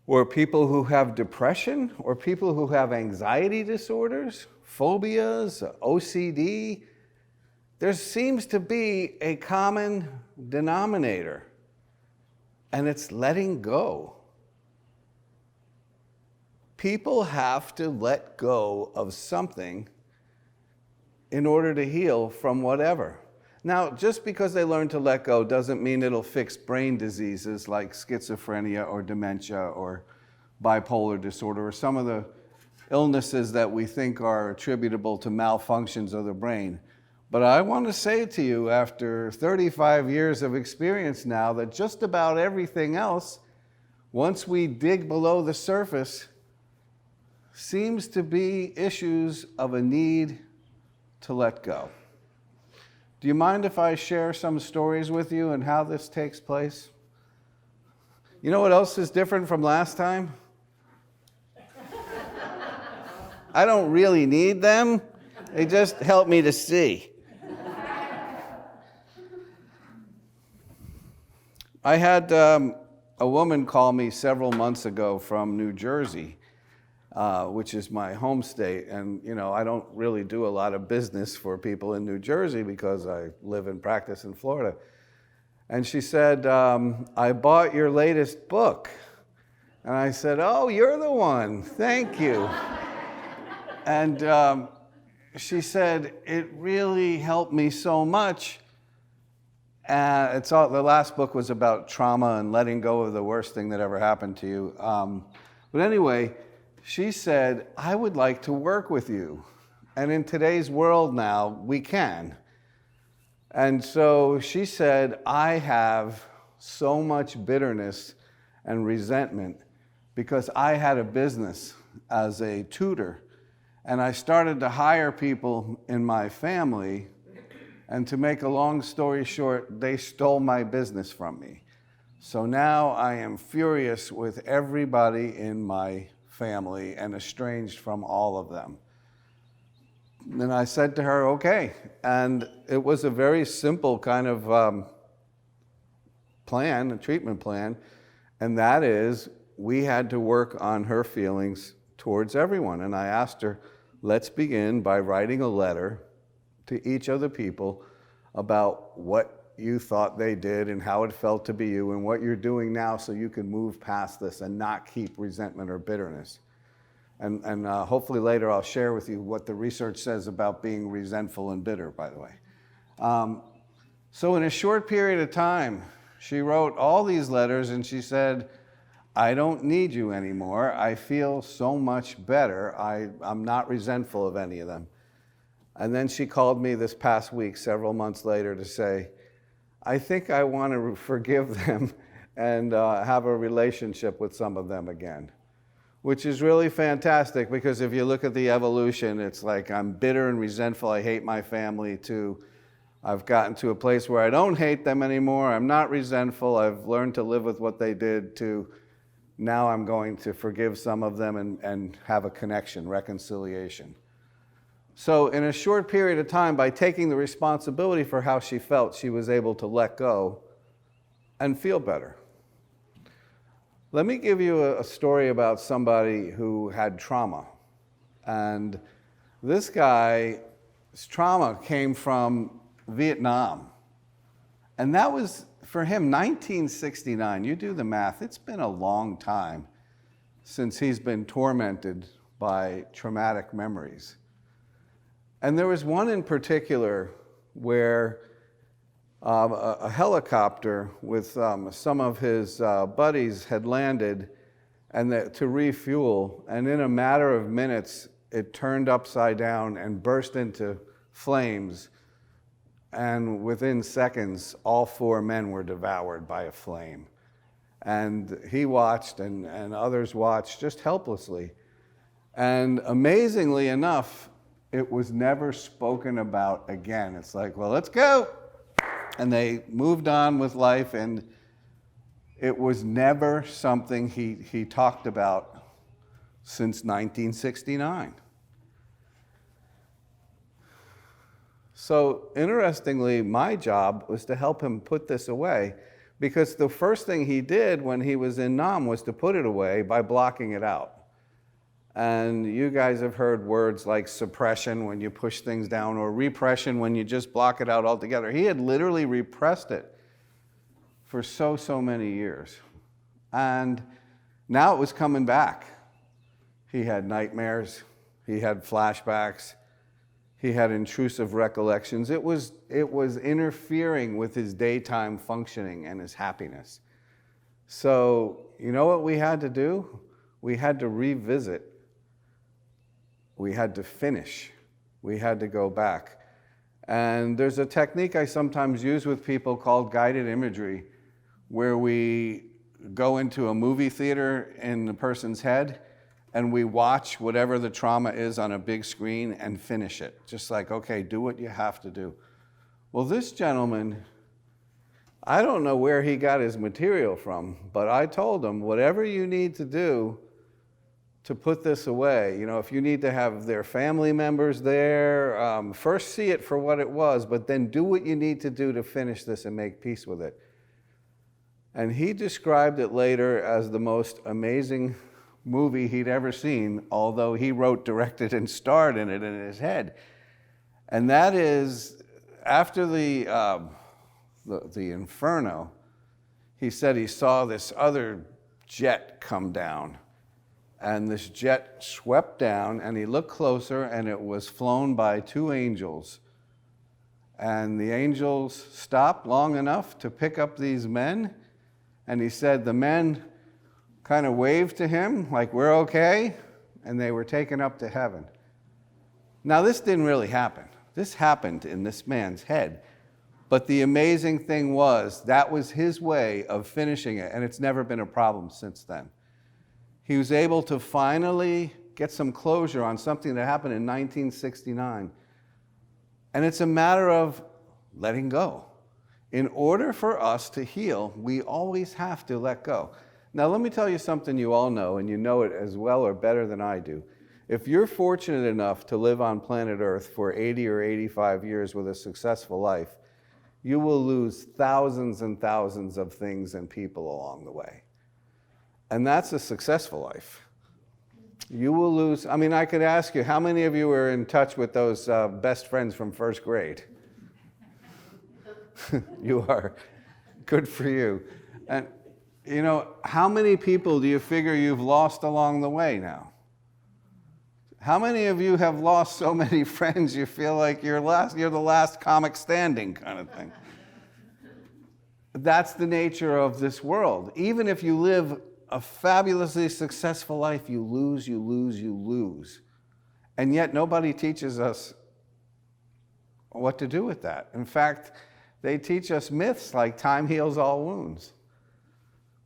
or people who have depression, or people who have anxiety disorders, phobias, OCD. There seems to be a common denominator, and it's letting go. People have to let go of something in order to heal from whatever. Now, just because they learn to let go doesn't mean it'll fix brain diseases like schizophrenia or dementia or bipolar disorder or some of the illnesses that we think are attributable to malfunctions of the brain. But I want to say to you, after 35 years of experience now, that just about everything else, once we dig below the surface, seems to be issues of a need to let go. Do you mind if I share some stories with you and how this takes place? You know what else is different from last time? I don't really need them. They just help me to see. I had a woman call me several months ago from New Jersey, which is my home state. And, you know, I don't really do a lot of business for people in New Jersey because I live and practice in Florida. And she said, I bought your latest book. And I said, oh, you're the one. Thank you. And she said, it really helped me so much. The last book was about trauma and letting go of the worst thing that ever happened to you. But anyway, she said, I would like to work with you. And in today's world now, we can. And so she said, I have so much bitterness and resentment because I had a business as a tutor. And I started to hire people in my family. And to make a long story short, they stole my business from me. So now I am furious with everybody in my family and estranged from all of them. Then I said to her, okay. And it was a very simple kind of plan, a treatment plan. And that is, we had to work on her feelings towards everyone. And I asked her, let's begin by writing a letter to each of the people about what you thought they did and how it felt to be you and what you're doing now so you can move past this and not keep resentment or bitterness. And hopefully later I'll share with you what the research says about being resentful and bitter, by the way. So in a short period of time, she wrote all these letters and she said, I don't need you anymore. I feel so much better. I'm not resentful of any of them. And then she called me this past week, several months later, to say, I think I want to forgive them and have a relationship with some of them again. Which is really fantastic, because if you look at the evolution, it's like I'm bitter and resentful, I hate my family, to I've gotten to a place where I don't hate them anymore, I'm not resentful, I've learned to live with what they did, to now I'm going to forgive some of them and have a connection, reconciliation. So in a short period of time, by taking the responsibility for how she felt, she was able to let go and feel better. Let me give you a story about somebody who had trauma. And this guy's trauma came from Vietnam. And that was, for him, 1969. You do the math. It's been a long time since he's been tormented by traumatic memories. And there was one in particular where a helicopter with some of his buddies had landed to refuel, and in a matter of minutes, it turned upside down and burst into flames. And within seconds, all 4 men were devoured by a flame. And he watched, and others watched, just helplessly. And amazingly enough, it was never spoken about again. It's like, well, let's go. And they moved on with life, and it was never something he talked about since 1969. So interestingly, my job was to help him put this away. Because the first thing he did when he was in Nam was to put it away by blocking it out. And you guys have heard words like suppression when you push things down, or repression when you just block it out altogether. He had literally repressed it for so many years. And now it was coming back. He had nightmares, he had flashbacks, he had intrusive recollections. It was interfering with his daytime functioning and his happiness. So, you know what we had to do? We had to revisit. We had to finish. We had to go back. And there's a technique I sometimes use with people called guided imagery, where we go into a movie theater in the person's head and we watch whatever the trauma is on a big screen and finish it. Just like, okay, do what you have to do. Well, this gentleman, I don't know where he got his material from, but I told him, whatever you need to do to put this away, you know, if you need to have their family members there, first see it for what it was, but then do what you need to do to finish this and make peace with it. And he described it later as the most amazing movie he'd ever seen, although he wrote, directed, and starred in it in his head. And that is, after the inferno, he said he saw this other jet come down. And this jet swept down, and he looked closer, and it was flown by 2 angels. And the angels stopped long enough to pick up these men, and he said the men kind of waved to him, like, we're okay, and they were taken up to heaven. Now, this didn't really happen. This happened in this man's head. But the amazing thing was, that was his way of finishing it, and it's never been a problem since then. He was able to finally get some closure on something that happened in 1969. And it's a matter of letting go. In order for us to heal, we always have to let go. Now, let me tell you something you all know, and you know it as well or better than I do. If you're fortunate enough to live on planet Earth for 80 or 85 years with a successful life, you will lose thousands and thousands of things and people along the way. And that's a successful life. You will lose, I mean, I could ask you, how many of you were in touch with those best friends from first grade? You are. Good for you. And, you know, how many people do you figure you've lost along the way now? How many of you have lost so many friends you feel like you're the last comic standing kind of thing? That's the nature of this world. Even if you live a fabulously successful life, you lose, you lose, you lose. And yet nobody teaches us what to do with that. In fact, they teach us myths like time heals all wounds.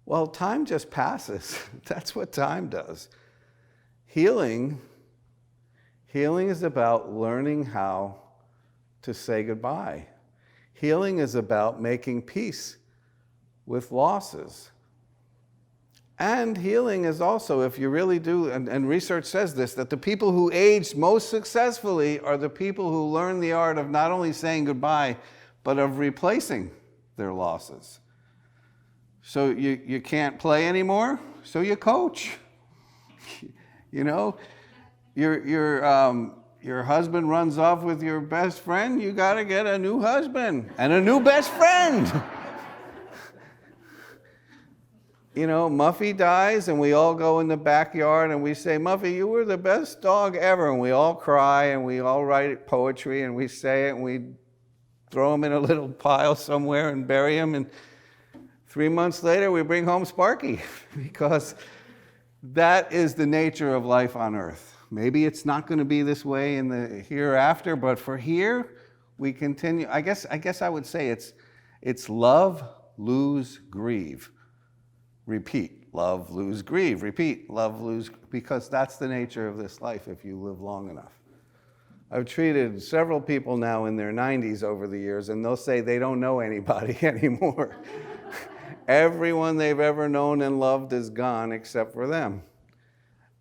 Well, time just passes. That's what time does. Healing is about learning how to say goodbye. Healing is about making peace with losses. And healing is also, if you really do, and research says this, that the people who age most successfully are the people who learn the art of not only saying goodbye, but of replacing their losses. So you can't play anymore, so you coach. You know, your husband runs off with your best friend, you got to get a new husband and a new best friend. You know, Muffy dies and we all go in the backyard and we say, Muffy, you were the best dog ever. And we all cry and we all write poetry and we say it and we throw him in a little pile somewhere and bury him. And 3 months later, we bring home Sparky because that is the nature of life on Earth. Maybe it's not going to be this way in the hereafter, but for here, we continue. I guess I would say it's love, lose, grieve. Repeat, love, lose, grieve. Repeat, love, lose, because that's the nature of this life if you live long enough. I've treated several people now in their 90s over the years, and they'll say they don't know anybody anymore. Everyone they've ever known and loved is gone except for them.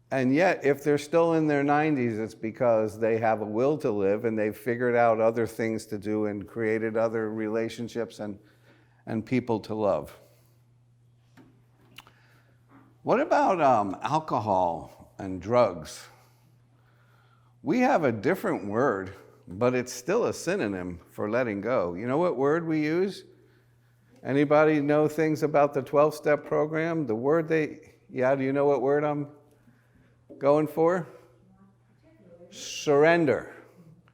And yet, if they're still in their 90s, it's because they have a will to live and they've figured out other things to do and created other relationships and people to love. What about alcohol and drugs? We have a different word, but it's still a synonym for letting go. You know what word we use? Anybody know things about the 12-step program? The word do you know what word I'm going for? Surrender.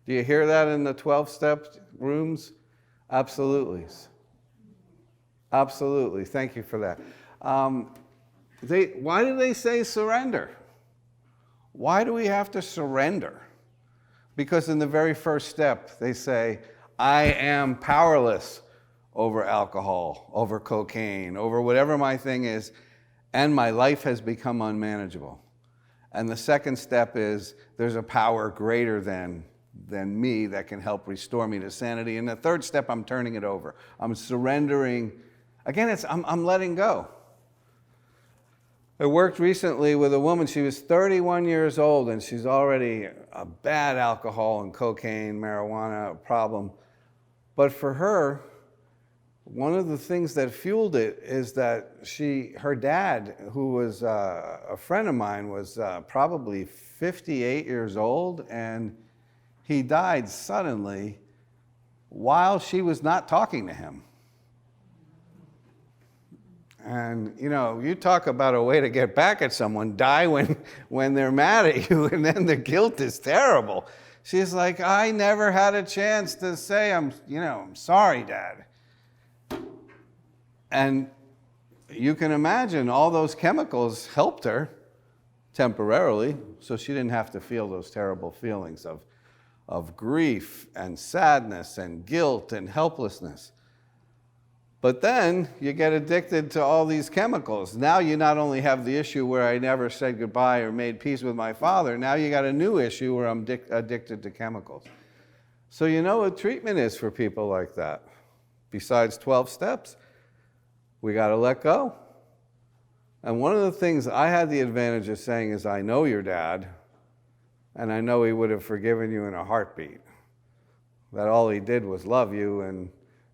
Do you hear that in the 12-step rooms? Absolutely. Absolutely. Thank you for that. Why do they say surrender? Why do we have to surrender? Because in the very first step, they say, I am powerless over alcohol, over cocaine, over whatever my thing is, and my life has become unmanageable. And the second step is, there's a power greater than me that can help restore me to sanity. And the third step, I'm turning it over. I'm surrendering. Again, I'm letting go. I worked recently with a woman. She was 31 years old, and she's already a bad alcohol and cocaine, marijuana problem. But for her, one of the things that fueled it is that her dad, who was a friend of mine, was probably 58 years old, and he died suddenly while she was not talking to him. And, you talk about a way to get back at someone, die when they're mad at you, and then the guilt is terrible. She's like, I never had a chance to say, I'm sorry, Dad. And you can imagine all those chemicals helped her temporarily, so she didn't have to feel those terrible feelings of grief and sadness and guilt and helplessness. But then you get addicted to all these chemicals. Now you not only have the issue where I never said goodbye or made peace with my father, now you got a new issue where I'm addicted to chemicals. So you know what treatment is for people like that? Besides 12 steps, we got to let go. And one of the things I had the advantage of saying is, I know your dad, and I know he would have forgiven you in a heartbeat. That all he did was love you, and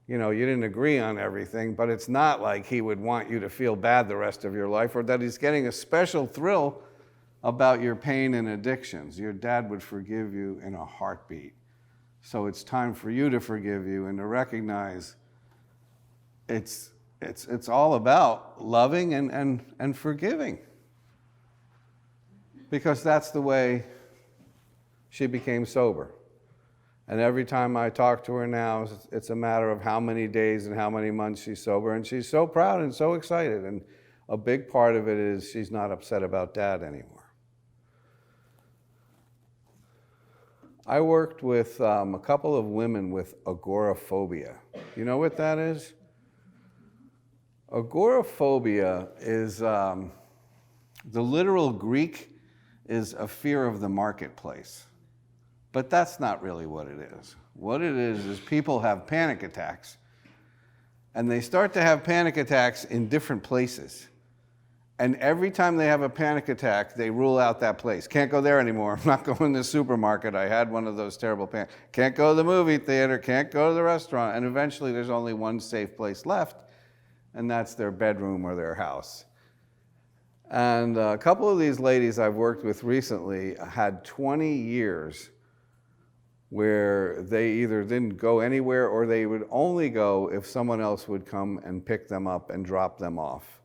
you didn't agree on everything, but it's not like he would want you to feel bad the rest of your life, or that he's getting a special thrill about your pain and addictions. Your dad would forgive you in a heartbeat. So it's time for you to forgive you and to recognize it's all about loving and forgiving. Because that's the way she became sober. And every time I talk to her now, it's a matter of how many days and how many months she's sober. And she's so proud and so excited. And a big part of it is she's not upset about Dad anymore. I worked with a couple of women with agoraphobia. You know what that is? Agoraphobia is, the literal Greek is a fear of the marketplace. But that's not really what it is. What it is people have panic attacks. And they start to have panic attacks in different places. And every time they have a panic attack, they rule out that place. Can't go there anymore. I'm not going to the supermarket. I had one of those terrible panics. Can't go to the movie theater. Can't go to the restaurant. And eventually there's only one safe place left, and that's their bedroom or their house. And a couple of these ladies I've worked with recently had 20 years where they either didn't go anywhere or they would only go if someone else would come and pick them up and drop them off.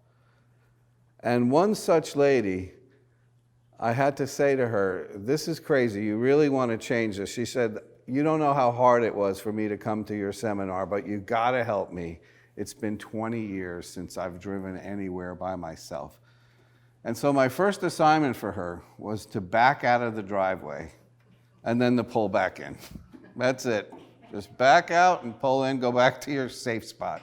And one such lady, I had to say to her, this is crazy, you really want to change this. She said, you don't know how hard it was for me to come to your seminar, but you got to help me. It's been 20 years since I've driven anywhere by myself. And so my first assignment for her was to back out of the driveway and then to pull back in. That's it. Just back out and pull in, go back to your safe spot.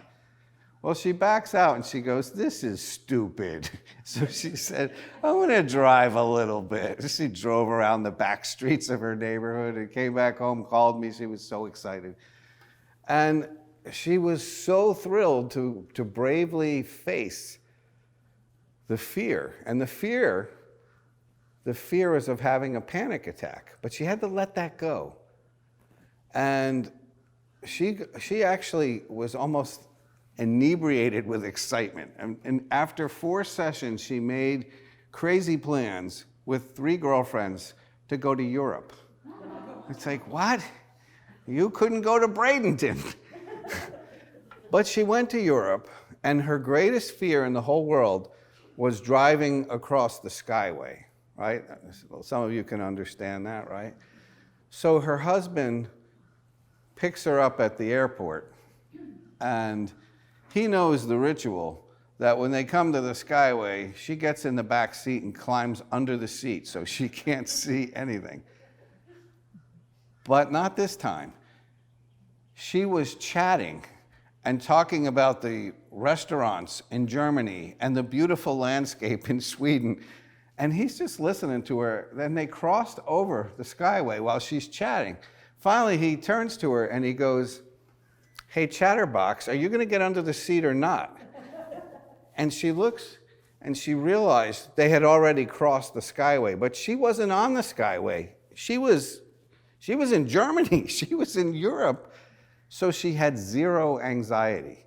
Well, she backs out and she goes, this is stupid. So she said, I'm going to drive a little bit. She drove around the back streets of her neighborhood and came back home, called me. She was so excited. And she was so thrilled to bravely face the fear. And the fear is of having a panic attack. But she had to let that go. And she actually was almost inebriated with excitement. And after 4 sessions, she made crazy plans with 3 girlfriends to go to Europe. It's like, what? You couldn't go to Bradenton. But she went to Europe, and her greatest fear in the whole world was driving across the Skyway, right? Some of you can understand that, right? So her husband picks her up at the airport, and he knows the ritual that when they come to the Skyway, she gets in the back seat and climbs under the seat so she can't see anything. But not this time. She was chatting and talking about the restaurants in Germany and the beautiful landscape in Sweden. And he's just listening to her. Then they crossed over the Skyway while she's chatting. Finally, he turns to her and he goes, "Hey, Chatterbox, are you going to get under the seat or not?" And she looks and she realized they had already crossed the Skyway, but she wasn't on the Skyway. She was in Germany. She was in Europe. So she had 0 anxiety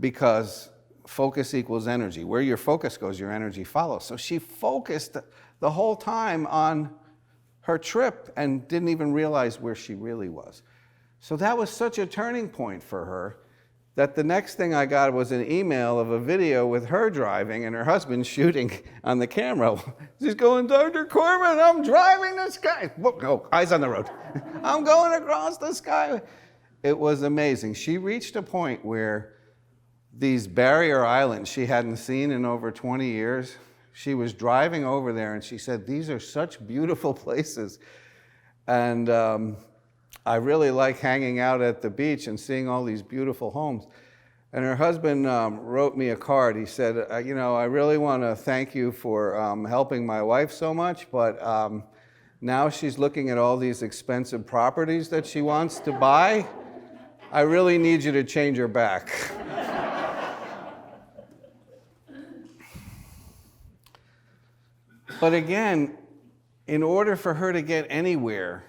because focus equals energy. Where your focus goes, your energy follows. So she focused the whole time on her trip and didn't even realize where she really was. So that was such a turning point for her that the next thing I got was an email of a video with her driving and her husband shooting on the camera. She's going, "Dr. Corbin, I'm driving the sky." No, eyes on the road. "I'm going across the sky." It was amazing. She reached a point where these barrier islands she hadn't seen in over 20 years, she was driving over there and she said, "These are such beautiful places. And I really like hanging out at the beach and seeing all these beautiful homes." And her husband wrote me a card. He said, "I really want to thank you for helping my wife so much, but now she's looking at all these expensive properties that she wants to buy. I really need you to change her back." But again, in order for her to get anywhere,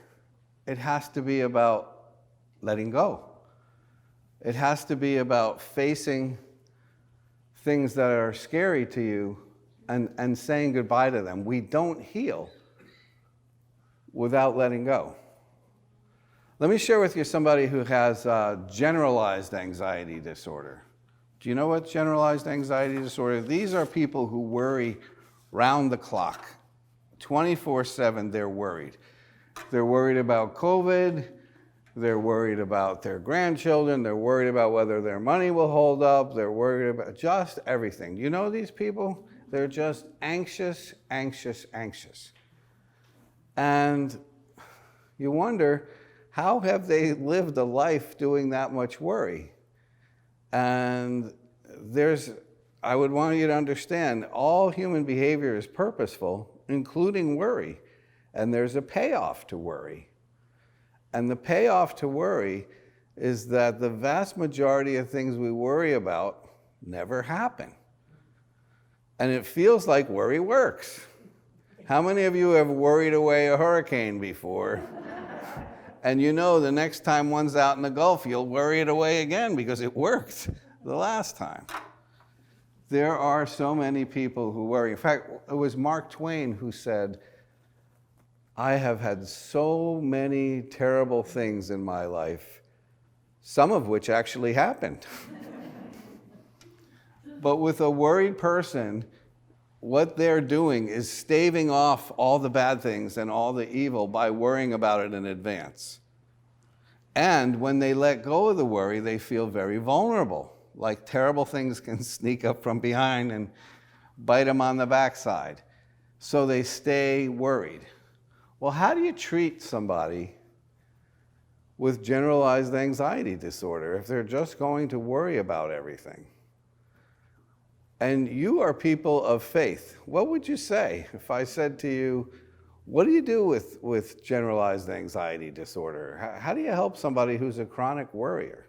it has to be about letting go. It has to be about facing things that are scary to you and saying goodbye to them. We don't heal without letting go. Let me share with you somebody who has generalized anxiety disorder. Do you know what generalized anxiety disorder is? These are people who worry round the clock. 24/7, they're worried. They're worried about COVID. They're worried about their grandchildren. They're worried about whether their money will hold up. They're worried about just everything. You know these people? They're just anxious, anxious, anxious. And you wonder, how have they lived a life doing that much worry? And I would want you to understand, all human behavior is purposeful, including worry. And there's a payoff to worry. And the payoff to worry is that the vast majority of things we worry about never happen. And it feels like worry works. How many of you have worried away a hurricane before? And you know the next time one's out in the Gulf, you'll worry it away again because it worked the last time. There are so many people who worry. In fact, it was Mark Twain who said, "I have had so many terrible things in my life, some of which actually happened." But with a worried person, what they're doing is staving off all the bad things and all the evil by worrying about it in advance. And when they let go of the worry, they feel very vulnerable. Like terrible things can sneak up from behind and bite them on the backside. So they stay worried. Well, how do you treat somebody with generalized anxiety disorder if they're just going to worry about everything? And you are people of faith. What would you say if I said to you, what do you do with generalized anxiety disorder? How do you help somebody who's a chronic worrier?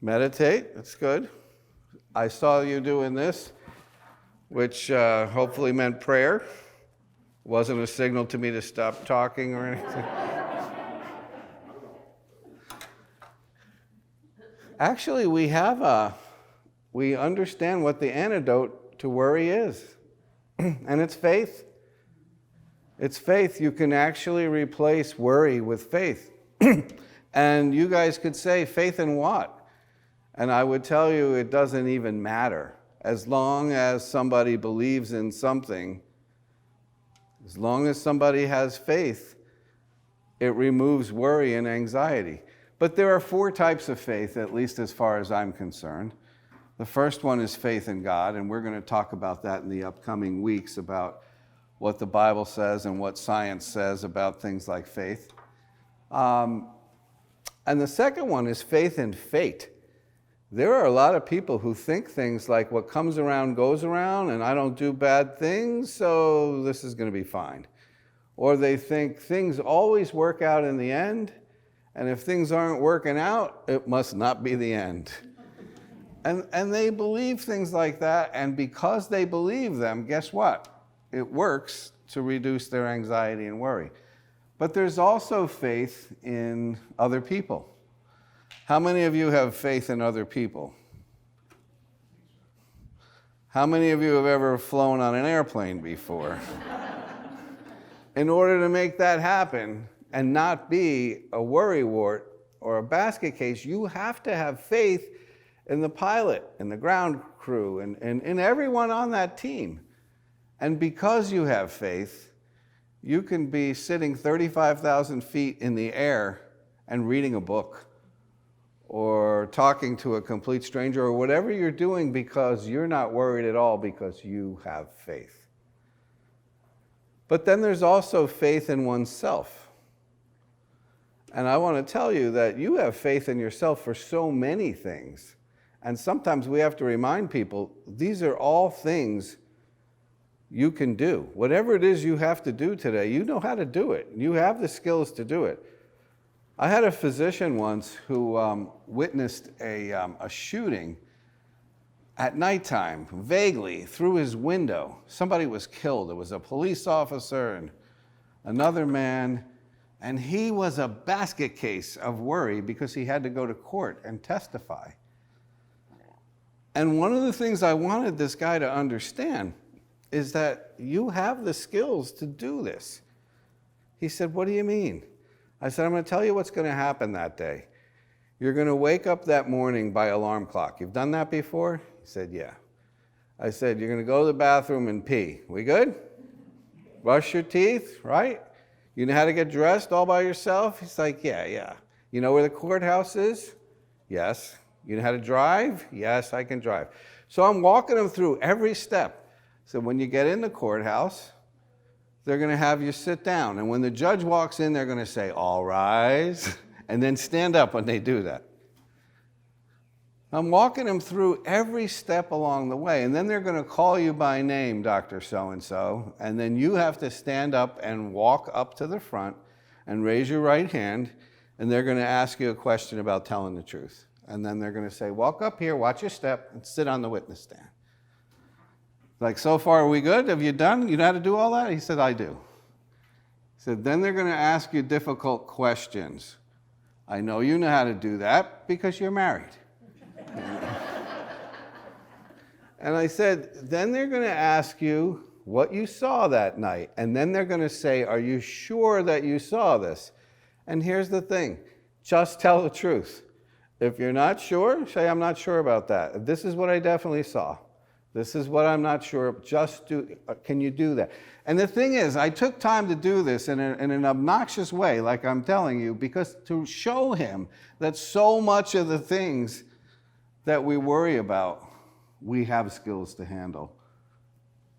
Meditate, that's good. I saw you doing this, which hopefully meant prayer. Wasn't a signal to me to stop talking or anything. Actually, we understand what the antidote to worry is, and it's faith. It's faith. You can actually replace worry with faith. And you guys could say, faith in what? And I would tell you it doesn't even matter. As long as somebody believes in something, as long as somebody has faith, it removes worry and anxiety. But there are 4 types of faith, at least as far as I'm concerned. The first one is faith in God, and we're going to talk about that in the upcoming weeks, about what the Bible says and what science says about things like faith. And the second one is faith in fate. There are a lot of people who think things like what comes around goes around, and I don't do bad things, so this is going to be fine. Or they think things always work out in the end, and if things aren't working out, it must not be the end. And they believe things like that, and because they believe them, guess what? It works to reduce their anxiety and worry. But there's also faith in other people. How many of you have faith in other people? How many of you have ever flown on an airplane before? In order to make that happen and not be a worrywart or a basket case, you have to have faith in the pilot, in the ground crew, and in everyone on that team. And because you have faith, you can be sitting 35,000 feet in the air and reading a book or talking to a complete stranger or whatever you're doing because you're not worried at all because you have faith. But then there's also faith in oneself. And I want to tell you that you have faith in yourself for so many things. And sometimes we have to remind people, these are all things you can do. Whatever it is you have to do today, you know how to do it. You have the skills to do it. I had a physician once who witnessed a shooting at nighttime, vaguely, through his window. Somebody was killed. It was a police officer and another man, and he was a basket case of worry because he had to go to court and testify. And one of the things I wanted this guy to understand is that you have the skills to do this. He said, what do you mean? I said, I'm going to tell you what's going to happen that day. You're going to wake up that morning by alarm clock. You've done that before? He said, yeah. I said, you're going to go to the bathroom and pee. We good? Brush your teeth, right? You know how to get dressed all by yourself? He's like, yeah. You know where the courthouse is? Yes. You know how to drive? Yes, I can drive. So I'm walking him through every step. So when you get in the courthouse, they're going to have you sit down. And when the judge walks in, they're going to say, all rise, and then stand up when they do that. I'm walking him through every step along the way. And then they're going to call you by name, Dr. So-and-so. And then you have to stand up and walk up to the front and raise your right hand. And they're going to ask you a question about telling the truth. And then they're going to say, walk up here, watch your step, and sit on the witness stand. Like, so far, are we good? Have you done? You know how to do all that? He said, I do. He said, then they're going to ask you difficult questions. I know you know how to do that because you're married. And I said, then they're going to ask you what you saw that night. And then they're going to say, are you sure that you saw this? And here's the thing, just tell the truth. If you're not sure, say, I'm not sure about that. This is what I definitely saw. This is what I'm not sure of. Just do, can you do that? And the thing is, I took time to do this in an obnoxious way, like I'm telling you, because to show him that so much of the things that we worry about, we have skills to handle.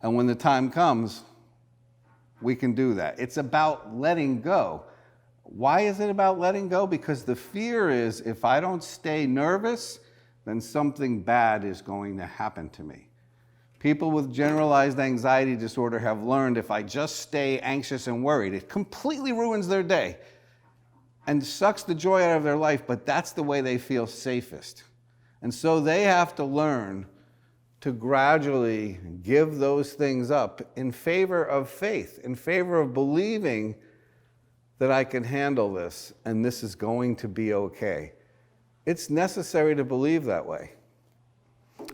And when the time comes, we can do that. It's about letting go. Why is it about letting go? Because the fear is if I don't stay nervous, then something bad is going to happen to me. People with generalized anxiety disorder have learned if I just stay anxious and worried, it completely ruins their day and sucks the joy out of their life, but that's the way they feel safest. And so they have to learn to gradually give those things up in favor of faith, in favor of believing that I can handle this and this is going to be okay. It's necessary to believe that way.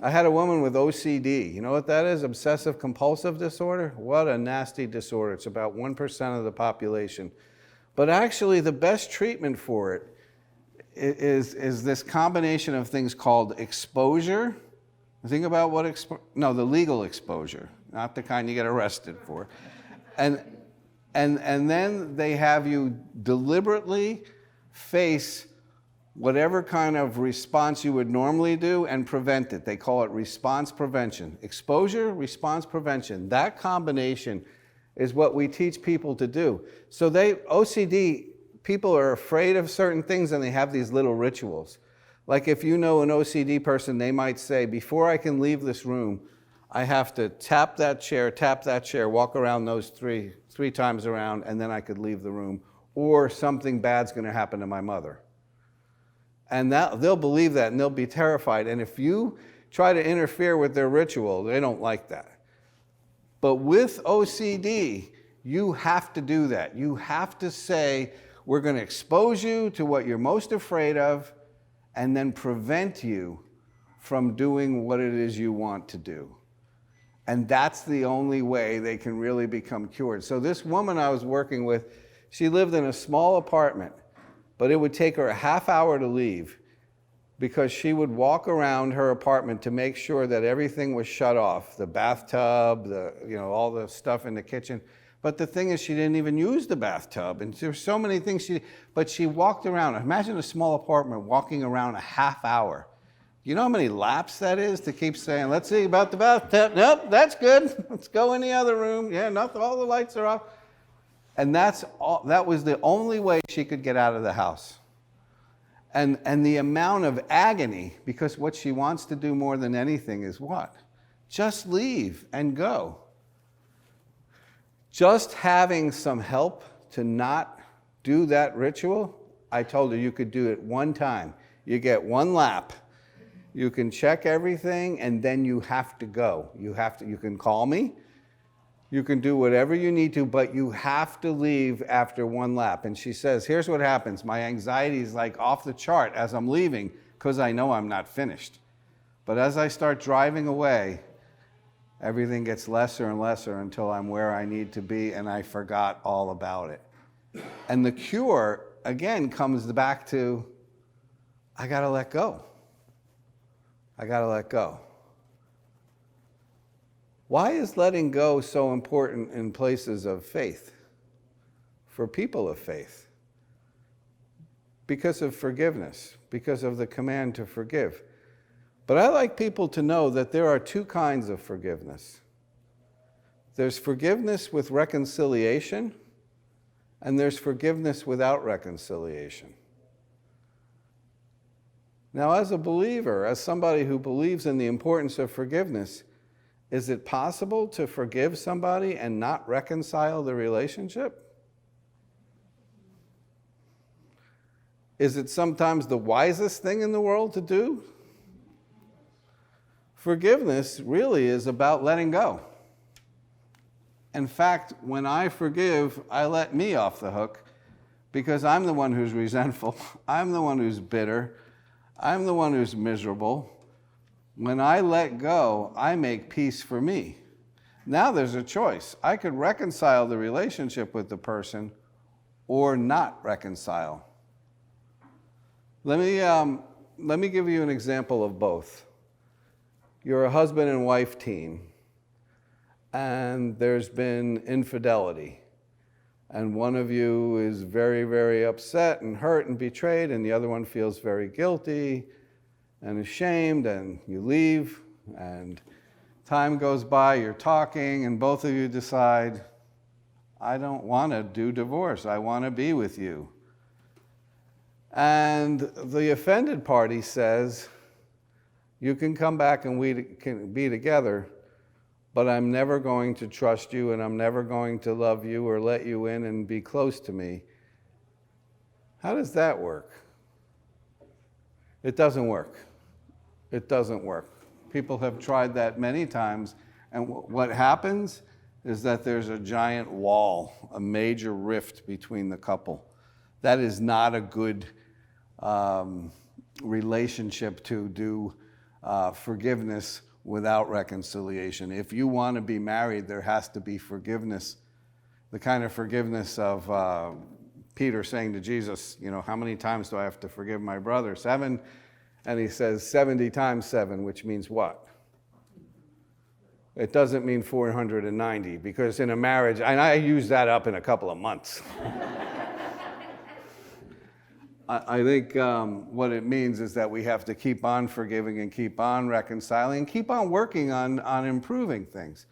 I had a woman with OCD. You know what that is? Obsessive compulsive disorder? What a nasty disorder. It's about 1% of the population. But actually, the best treatment for it is this combination of things called exposure. Think about what the legal exposure, not the kind you get arrested for. And then they have you deliberately face whatever kind of response you would normally do and prevent it. They call it response prevention. Exposure, response prevention. That combination is what we teach people to do. So OCD, people are afraid of certain things and they have these little rituals. Like if you know an OCD person, they might say, before I can leave this room, I have to tap that chair, walk around those three times around, and then I could leave the room. Or something bad's gonna happen to my mother. And they'll believe that and they'll be terrified. And if you try to interfere with their ritual, they don't like that. But with OCD, you have to do that. You have to say, we're going to expose you to what you're most afraid of and then prevent you from doing what it is you want to do. And that's the only way they can really become cured. So this woman I was working with, she lived in a small apartment, but it would take her a half hour to leave because she would walk around her apartment to make sure that everything was shut off, the bathtub, all the stuff in the kitchen. But the thing is, she didn't even use the bathtub, and there's so many things but she walked around. Imagine a small apartment walking around a half hour. You know how many laps that is to keep saying, let's see about the bathtub. Nope, that's good. Let's go in the other room. Yeah, nothing, all the lights are off. And that was the only way she could get out of the house. And the amount of agony, because what she wants to do more than anything is what? Just leave and go. Just having some help to not do that ritual, I told her you could do it one time. You get one lap. You can check everything, and then you have to go. You can call me. You can do whatever you need to, but you have to leave after one lap. And she says, here's what happens. My anxiety is like off the chart as I'm leaving because I know I'm not finished. But as I start driving away, everything gets lesser and lesser until I'm where I need to be and I forgot all about it. And the cure, again, comes back to, I gotta let go. I gotta let go. Why is letting go so important in places of faith, for people of faith? Because of forgiveness, because of the command to forgive. But I like people to know that there are two kinds of forgiveness. There's forgiveness with reconciliation, and there's forgiveness without reconciliation. Now, as a believer, as somebody who believes in the importance of forgiveness, is it possible to forgive somebody and not reconcile the relationship? Is it sometimes the wisest thing in the world to do? Forgiveness really is about letting go. In fact, when I forgive, I let me off the hook because I'm the one who's resentful. I'm the one who's bitter. I'm the one who's miserable. When I let go, I make peace for me. Now there's a choice. I could reconcile the relationship with the person or not reconcile. Let me give you an example of both. You're a husband and wife team, and there's been infidelity. And one of you is very, very upset and hurt and betrayed, and the other one feels very guilty and ashamed, and you leave, and time goes by, you're talking, and both of you decide, I don't want to do divorce, I want to be with you. And the offended party says, you can come back and we can be together, but I'm never going to trust you, and I'm never going to love you or let you in and be close to me. How does that work? It doesn't work. It doesn't work. People have tried that many times, and what happens is that there's a giant wall, a major rift between the couple. That is not a good relationship to do forgiveness without reconciliation. If you want to be married, there has to be forgiveness, the kind of forgiveness of Peter saying to Jesus, how many times do I have to forgive my brother? 7. And he says 70 times 7, which means what? It doesn't mean 490, because in a marriage, and I use that up in a couple of months. I think what it means is that we have to keep on forgiving and keep on reconciling and keep on working on improving things.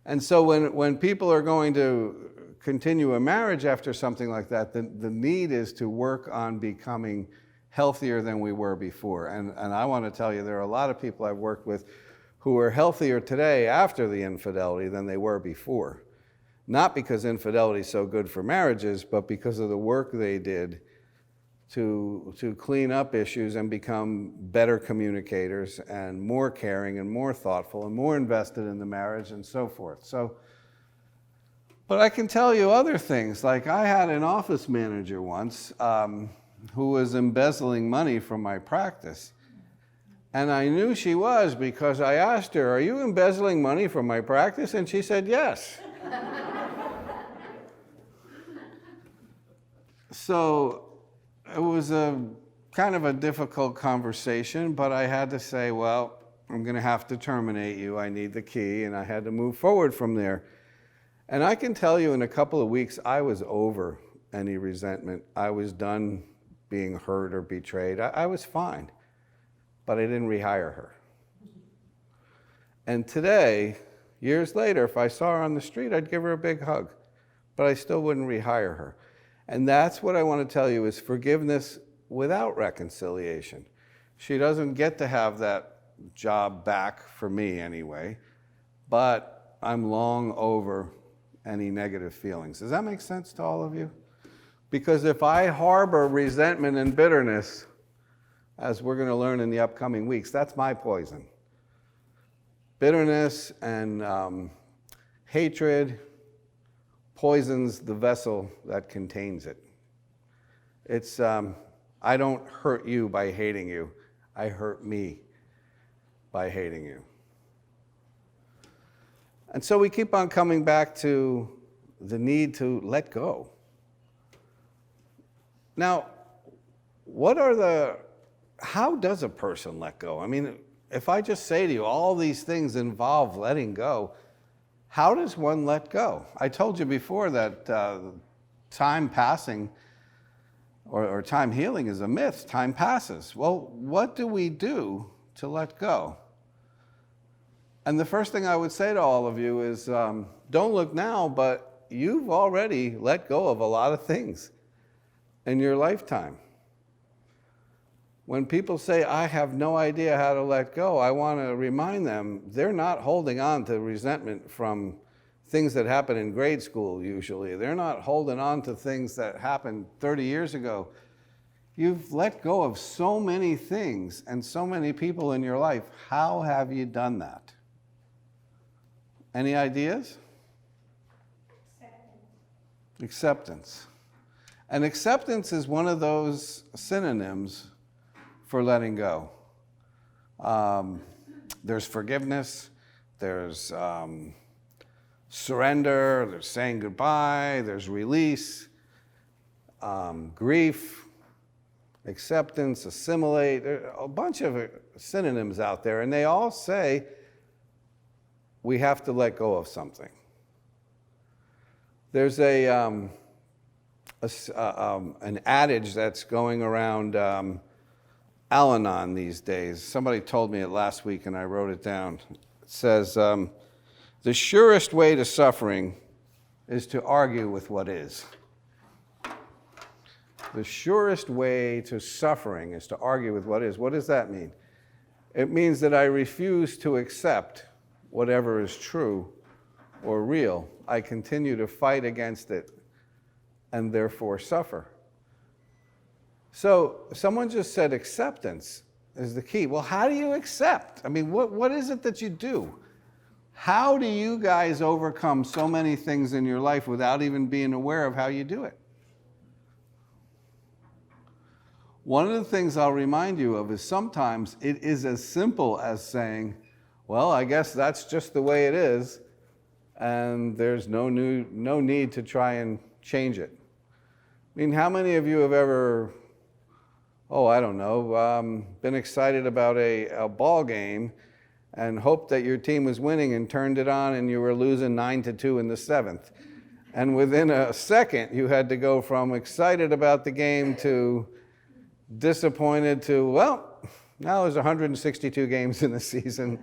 And so when people are going to continue a marriage after something like that, the need is to work on becoming healthier than we were before. And I want to tell you, there are a lot of people I've worked with who are healthier today after the infidelity than they were before. Not because infidelity is so good for marriages, but because of the work they did to clean up issues and become better communicators and more caring and more thoughtful and more invested in the marriage and so forth. But I can tell you other things. Like I had an office manager once who was embezzling money from my practice. And I knew she was because I asked her, "Are you embezzling money from my practice?" And she said, "Yes." So it was a kind of a difficult conversation, but I had to say, well, I'm going to have to terminate you. I need the key, and I had to move forward from there. And I can tell you in a couple of weeks, I was over any resentment. I was done being hurt or betrayed. I was fine. But I didn't rehire her. And today, years later, if I saw her on the street, I'd give her a big hug. But I still wouldn't rehire her. And that's what I want to tell you is forgiveness without reconciliation. She doesn't get to have that job back for me anyway, but I'm long over any negative feelings. Does that make sense to all of you? Because if I harbor resentment and bitterness, as we're going to learn in the upcoming weeks, that's my poison. Bitterness and hatred poisons the vessel that contains it. It's, I don't hurt you by hating you. I hurt me by hating you. And so we keep on coming back to the need to let go. Now, how does a person let go? I mean, if I just say to you, all these things involve letting go, how does one let go? I told you before that time passing or time healing is a myth. Time passes. Well, what do we do to let go? And the first thing I would say to all of you is, don't look now, but you've already let go of a lot of things in your lifetime. When people say, I have no idea how to let go, I want to remind them they're not holding on to resentment from things that happen in grade school usually. They're not holding on to things that happened 30 years ago. You've let go of so many things and so many people in your life. How have you done that? Any ideas? Acceptance. And acceptance is one of those synonyms for letting go. There's forgiveness, there's surrender, there's saying goodbye, there's release, grief, acceptance, assimilate. There are a bunch of synonyms out there, and they all say we have to let go of something. There's an adage that's going around Al-Anon these days. Somebody told me it last week and I wrote it down. It says, the surest way to suffering is to argue with what is. The surest way to suffering is to argue with what is. What does that mean? It means that I refuse to accept whatever is true or real. I continue to fight against it and therefore suffer. So someone just said acceptance is the key. Well, how do you accept? I mean, what is it that you do? How do you guys overcome so many things in your life without even being aware of how you do it? One of the things I'll remind you of is sometimes it is as simple as saying, well, I guess that's just the way it is, and there's no need to try and change it. I mean, how many of you have ever, I don't know, been excited about a ball game and hoped that your team was winning and turned it on and you were losing 9-2 in the 7th? And within a second, you had to go from excited about the game to disappointed to, well, now there's 162 games in the season.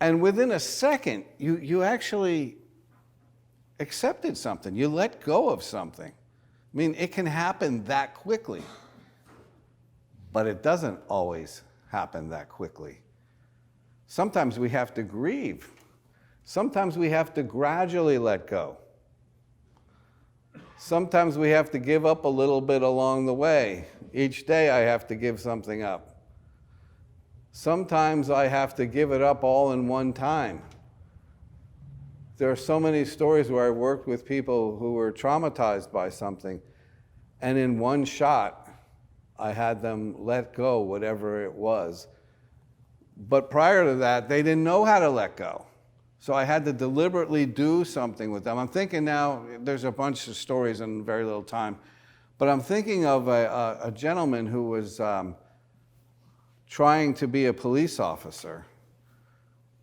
And within a second, you actually accepted something. You let go of something. I mean, it can happen that quickly, but it doesn't always happen that quickly. Sometimes we have to grieve. Sometimes we have to gradually let go. Sometimes we have to give up a little bit along the way. Each day I have to give something up. Sometimes I have to give it up all in one time. There are so many stories where I worked with people who were traumatized by something, and in one shot, I had them let go, whatever it was. But prior to that, they didn't know how to let go. So I had to deliberately do something with them. I'm thinking now, there's a bunch of stories in very little time, but I'm thinking of a gentleman who was trying to be a police officer.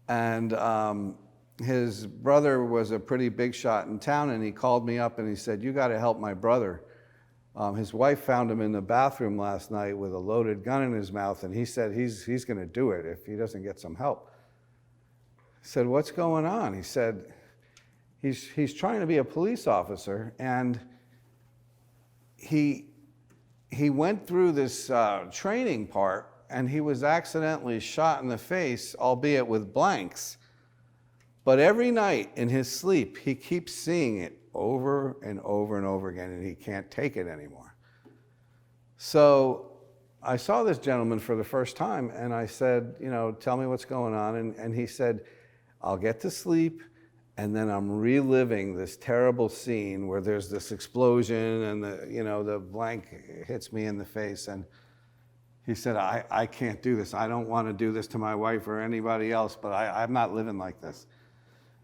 And his brother was a pretty big shot in town, and he called me up and he said, you got to help my brother. His wife found him in the bathroom last night with a loaded gun in his mouth, and he said he's going to do it if he doesn't get some help. I said, what's going on? He said, he's trying to be a police officer, and he went through this training part, and he was accidentally shot in the face, albeit with blanks. But every night in his sleep, he keeps seeing it over and over and over again, and he can't take it anymore. So I saw this gentleman for the first time, and I said, tell me what's going on. And he said, I'll get to sleep, and then I'm reliving this terrible scene where there's this explosion and the blank hits me in the face. And he said, I can't do this. I don't want to do this to my wife or anybody else, but I'm not living like this.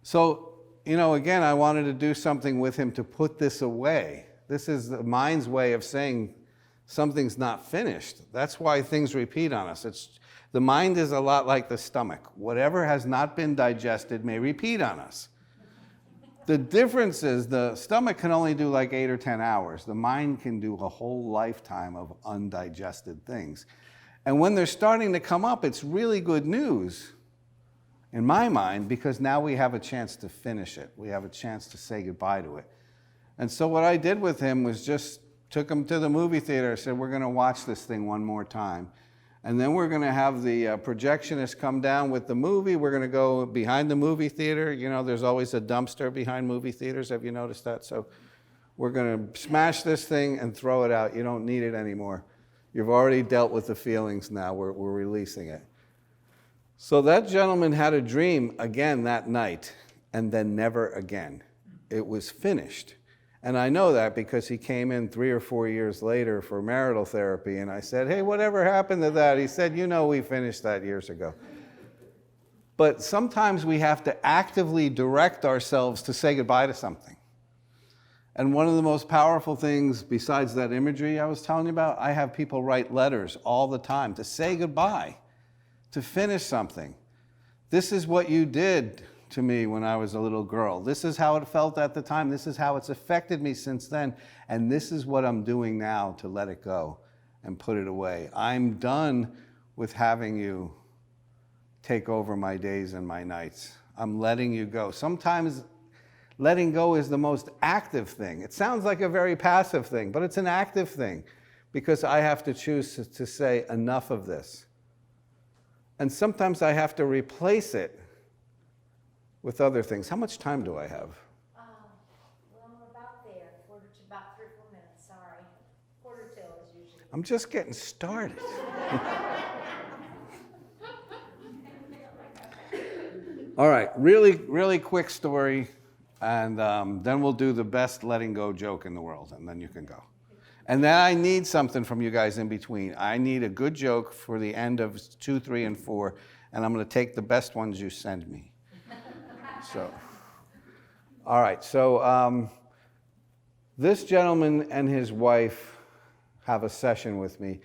So, again, I wanted to do something with him to put this away. This is the mind's way of saying something's not finished. That's why things repeat on us. The mind is a lot like the stomach. Whatever has not been digested may repeat on us. The difference is the stomach can only do like 8 or 10 hours. The mind can do a whole lifetime of undigested things. And when they're starting to come up, it's really good news in my mind, because now we have a chance to finish it. We have a chance to say goodbye to it. And so what I did with him was just took him to the movie theater. I said, we're going to watch this thing one more time. And then we're going to have the projectionist come down with the movie. We're going to go behind the movie theater. There's always a dumpster behind movie theaters. Have you noticed that? So we're going to smash this thing and throw it out. You don't need it anymore. You've already dealt with the feelings now. We're releasing it. So that gentleman had a dream again that night, and then never again. It was finished. And I know that because he came in 3 or 4 years later for marital therapy, and I said, hey, whatever happened to that? He said, we finished that years ago. But sometimes we have to actively direct ourselves to say goodbye to something. And one of the most powerful things, besides that imagery I was telling you about, I have people write letters all the time to say goodbye, to finish something. This is what you did to me when I was a little girl. This is how it felt at the time. This is how it's affected me since then. And this is what I'm doing now to let it go and put it away. I'm done with having you take over my days and my nights. I'm letting you go. Sometimes letting go is the most active thing. It sounds like a very passive thing, but it's an active thing because I have to choose to say enough of this. And sometimes I have to replace it with other things. How much time do I have? Well, we're about there. Quarter to about 3 or 4 minutes, sorry. Quarter till is usually. I'm just getting started. All right, really quick story, and then we'll do the best letting go joke in the world, and then you can go. And then I need something from you guys in between. I need a good joke for the end of 2, 3, and 4, and I'm going to take the best ones you send me. So, all right. So this gentleman and his wife have a session with me,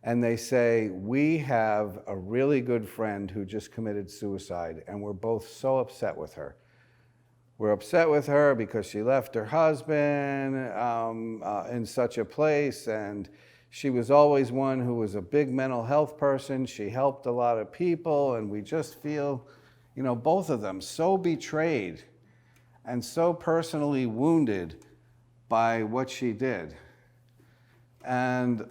and they say, we have a really good friend who just committed suicide, and we're both so upset with her. We're upset with her because she left her husband in such a place, and she was always one who was a big mental health person. She helped a lot of people, and we just feel, both of them so betrayed and so personally wounded by what she did. And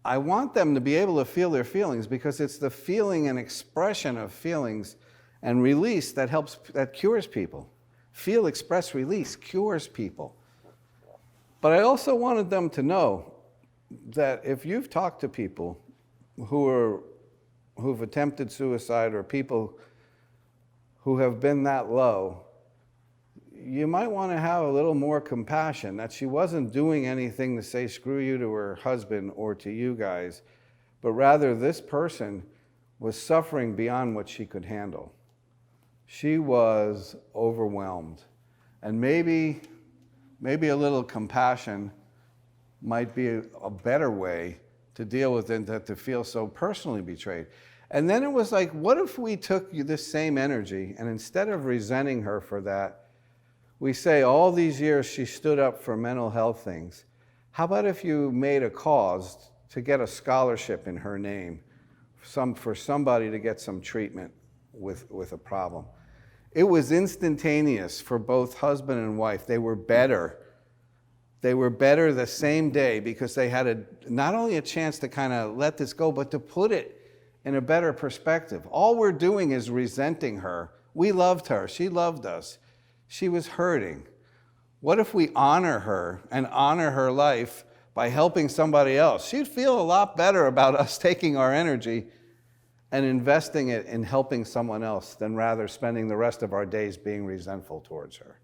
I want them to be able to feel their feelings, because it's the feeling and expression of feelings and release that cures people. Feel, express, release cures people. But I also wanted them to know that if you've talked to people who've attempted suicide, or people who have been that low, you might want to have a little more compassion that she wasn't doing anything to say screw you to her husband or to you guys, but rather this person was suffering beyond what she could handle. She was overwhelmed. And maybe a little compassion might be a better way to deal with it than to feel so personally betrayed. And then it was like, what if we took this same energy, and instead of resenting her for that, we say all these years she stood up for mental health things. How about if you made a cause to get a scholarship in her name for somebody to get some treatment with a problem? It was instantaneous for both husband and wife. They were better. They were better the same day, because they had not only a chance to kind of let this go, but to put it in a better perspective. All we're doing is resenting her. We loved her. She loved us. She was hurting. What if we honor her and honor her life by helping somebody else? She'd feel a lot better about us taking our energy and investing it in helping someone else than rather spending the rest of our days being resentful towards her.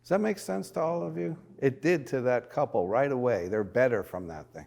Does that make sense to all of you? It did to that couple right away. They're better from that thing.